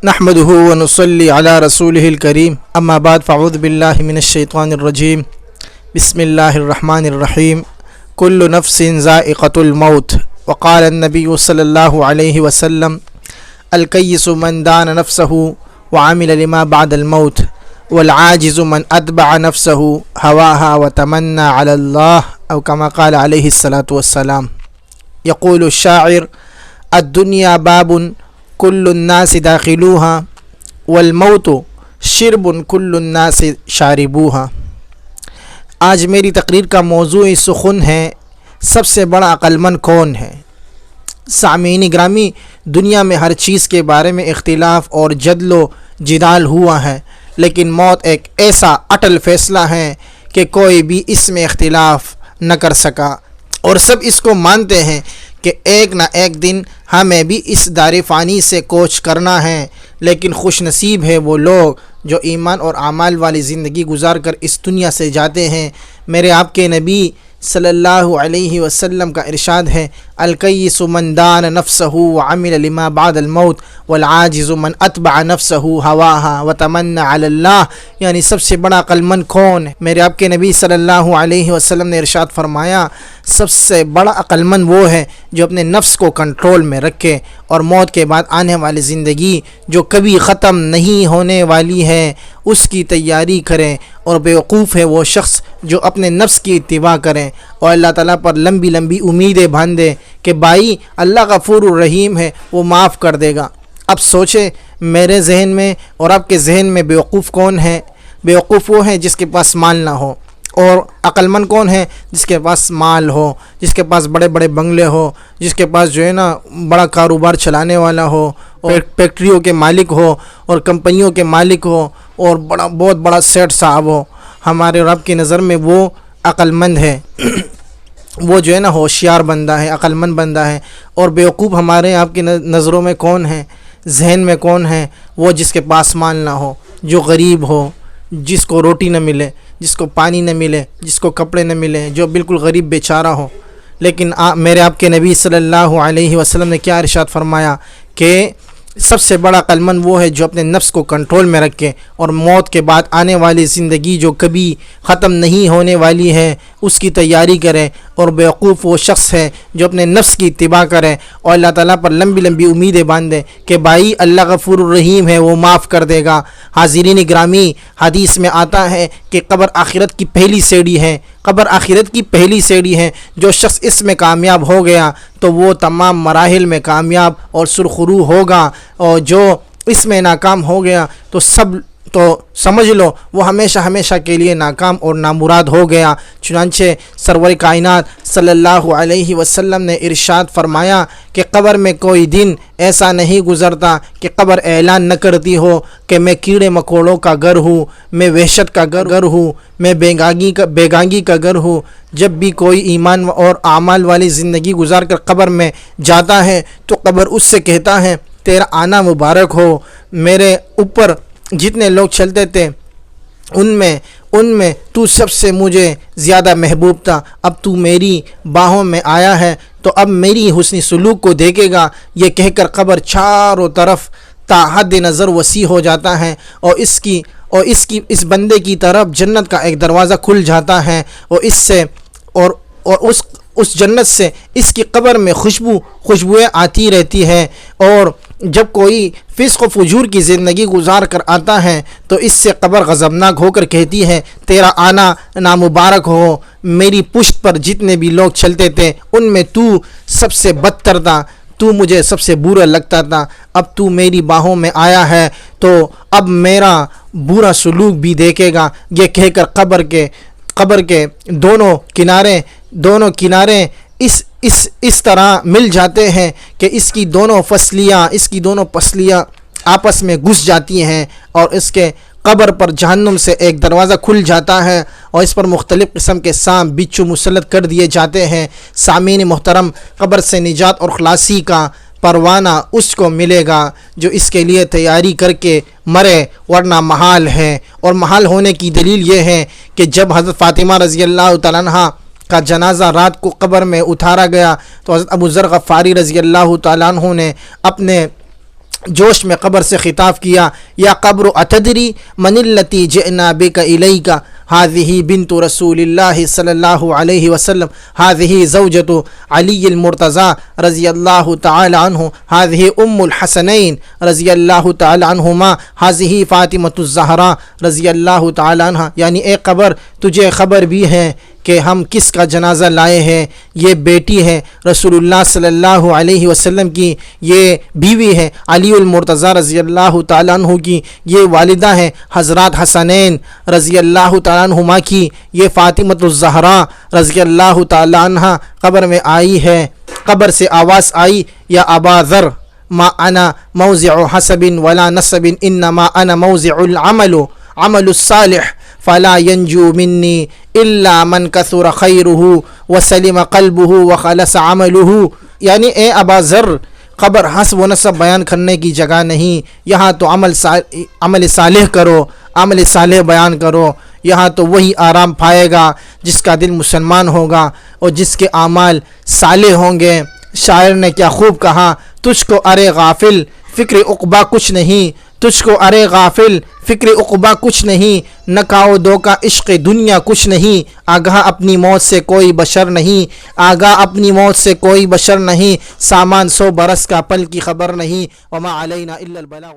نحمده ونصلي على رسوله الكريم اما بعد فاعوذ بالله من الشيطان الرجيم بسم الله الرحمن الرحيم كل نفس ذائقة الموت وقال النبي صلى الله عليه وسلم الكيس من دان نفسه وعمل لما بعد الموت والعاجز من أتبع نفسه هواها وتمنى على الله أو كما قال عليه الصلاة والسلام. يقول الشاعر الدنيا باب كل الناس داخلوها والموت شرب كل الناس شاربوها. آج میری تقریر کا موضوع سخن ہے سب سے بڑا عقل مند کون ہے. سامعین گرامی، دنیا میں ہر چیز کے بارے میں اختلاف اور جدل و جدال ہوا ہے، لیکن موت ایک ایسا اٹل فیصلہ ہے کہ کوئی بھی اس میں اختلاف نہ کر سکا، اور سب اس کو مانتے ہیں کہ ایک نہ ایک دن ہمیں بھی اس دار فانی سے کوچ کرنا ہے. لیکن خوش نصیب ہے وہ لوگ جو ایمان اور اعمال والی زندگی گزار کر اس دنیا سے جاتے ہیں. میرے آپ کے نبی صلی اللہ علیہ وسلم کا ارشاد ہے الکیس من دان نفسہ وعمل لما بعد الموت والعاجز من اتبع نفسہ ہواها وتمنى علی اللہ. یعنی سب سے بڑا عقل مند کون ہے؟ میرے آپ کے نبی صلی اللہ علیہ وسلم نے ارشاد فرمایا سب سے بڑا عقل مند وہ ہے جو اپنے نفس کو کنٹرول میں رکھے اور موت کے بعد آنے والی زندگی جو کبھی ختم نہیں ہونے والی ہے اس کی تیاری کریں. اور بیوقوف ہے وہ شخص جو اپنے نفس کی اتباع کریں اور اللہ تعالیٰ پر لمبی لمبی امیدیں باندھے کہ بھائی اللہ غفور الرحیم ہے، وہ معاف کر دے گا. اب سوچیں میرے ذہن میں اور آپ کے ذہن میں بیوقوف کون ہے؟ بیوقوف وہ ہے جس کے پاس مال نہ ہو، اور عقل مند کون ہے؟ جس کے پاس مال ہو، جس کے پاس بڑے بڑے بنگلے ہو، جس کے پاس جو ہے نا بڑا کاروبار چلانے والا ہو، اور فیکٹریوں کے مالک ہو اور کمپنیوں کے مالک ہو اور بہت بڑا سیٹ صاحب ہو. ہمارے رب کی نظر میں وہ عقل مند ہے، وہ جو ہے نا ہوشیار بندہ ہے، عقل مند بندہ ہے. اور بیوقوف ہمارے آپ کی نظروں میں کون ہے، ذہن میں کون ہے؟ وہ جس کے پاس مال نہ ہو، جو غریب ہو، جس کو روٹی نہ ملے، جس کو پانی نہ ملے، جس کو کپڑے نہ ملے، جو بالکل غریب بیچارہ ہو. لیکن میرے آپ کے نبی صلی اللہ علیہ وسلم نے کیا ارشاد فرمایا کہ سب سے بڑا عقل مند وہ ہے جو اپنے نفس کو کنٹرول میں رکھے اور موت کے بعد آنے والی زندگی جو کبھی ختم نہیں ہونے والی ہے اس کی تیاری کرے. اور بیوقوف وہ شخص ہے جو اپنے نفس کی اتباع کرے اور اللہ تعالیٰ پر لمبی لمبی امیدیں باندھے کہ بھائی اللہ غفور الرحیم ہے، وہ معاف کر دے گا. حاضرین گرامی، حدیث میں آتا ہے کہ قبر آخرت کی پہلی سیڑھی ہے، قبر آخرت کی پہلی سیڑھی ہے. جو شخص اس میں کامیاب ہو گیا تو وہ تمام مراحل میں کامیاب اور سرخرو ہوگا، اور جو اس میں ناکام ہو گیا تو سمجھ لو وہ ہمیشہ ہمیشہ کے لیے ناکام اور نامراد ہو گیا. چنانچہ سرور کائنات صلی اللہ علیہ وسلم نے ارشاد فرمایا کہ قبر میں کوئی دن ایسا نہیں گزرتا کہ قبر اعلان نہ کرتی ہو کہ میں کیڑے مکوڑوں کا گھر ہوں، میں وحشت کا گھر ہوں، میں بیگانگی کا گھر ہوں. جب بھی کوئی ایمان اور اعمال والی زندگی گزار کر قبر میں جاتا ہے تو قبر اس سے کہتا ہے تیرا آنا مبارک ہو، میرے اوپر جتنے لوگ چلتے تھے ان میں تو سب سے مجھے زیادہ محبوب تھا، اب تو میری باہوں میں آیا ہے تو اب میری حسنی سلوک کو دیکھے گا. یہ کہہ کر قبر چاروں طرف تا حد نظر وسیع ہو جاتا ہے اور اس بندے کی طرف جنت کا ایک دروازہ کھل جاتا ہے، اور اس جنت سے اس کی قبر میں خوشبوئیں آتی رہتی ہے. اور جب کوئی فسق و فجور کی زندگی گزار کر آتا ہے تو اس سے قبر غضبناک ہو کر کہتی ہے تیرا آنا نامبارک ہو، میری پشت پر جتنے بھی لوگ چلتے تھے ان میں تو سب سے بدتر تھا، تو مجھے سب سے برا لگتا تھا، اب تو میری باہوں میں آیا ہے تو اب میرا برا سلوک بھی دیکھے گا. یہ کہہ کر قبر کے دونوں کنارے اس طرح مل جاتے ہیں کہ اس کی دونوں پسلیاں آپس میں گھس جاتی ہیں، اور اس کے قبر پر جہنم سے ایک دروازہ کھل جاتا ہے اور اس پر مختلف قسم کے سانپ بچھو مسلط کر دیے جاتے ہیں. سامعین محترم، قبر سے نجات اور خلاصی کا پروانہ اس کو ملے گا جو اس کے لیے تیاری کر کے مرے، ورنہ محال ہے. اور محال ہونے کی دلیل یہ ہے کہ جب حضرت فاطمہ رضی اللہ تعالیٰ عنہ کا جنازہ رات کو قبر میں اتارا گیا تو حضرت ابو ذر غفاری رضی اللہ تعالیٰ عنہ نے جوش میں قبر سے خطاب کیا، یا قبر اتدری من التی جئنا بک الیک هذه بنت رسول اللہ صلی اللہ علیہ وسلم هذه زوجۃ علی المرتضی رضی اللہ تعالی عنہ هذه ام الحسنین رضی اللہ تعالی عنہما هذه فاطمۃ الزہراء رضی اللہ تعالی عنہ، یعنی اے قبر تجھے خبر بھی ہے کہ ہم کس کا جنازہ لائے ہیں، یہ بیٹی ہے رسول اللہ صلی اللہ علیہ وسلم کی، یہ بیوی ہے علی المرتضی رضی اللہ تعالیٰ عنہ کی، یہ والدہ ہیں حضرات حسنین رضی اللہ تعالیٰ عنہما کی، یہ فاطمۃ الزہراء رضی اللہ تعالیٰ عنہ قبر میں آئی ہے۔ قبر سے آواز آئی، یا ابا ذر ما انا موضع حسب ولا نسب انما انا موضع العمل عمل الصالح فلا ينجو مني الا من كثر خيره وسلم قلبه وخلص عمله، یعنی اے ابا ذر قبر حسب و نسب بیان کرنے کی جگہ نہیں، یہاں تو عمل صالح کرو، عمل صالح بیان کرو، یہاں تو وہی آرام پائے گا جس کا دل مسلمان ہوگا اور جس کے اعمال صالح ہوں گے۔ شاعر نے کیا خوب کہا، تجھ کو ارے غافل فکر عقبہ کچھ نہیں، تجھ کو ارے غافل فکر عقبہ کچھ نہیں، نکاؤ دو کا عشق دنیا کچھ نہیں، آگاہ اپنی موت سے کوئی بشر نہیں، آگاہ اپنی موت سے کوئی بشر نہیں، سامان 100 برس کا پل کی خبر نہیں، وما علینا الا البلاغ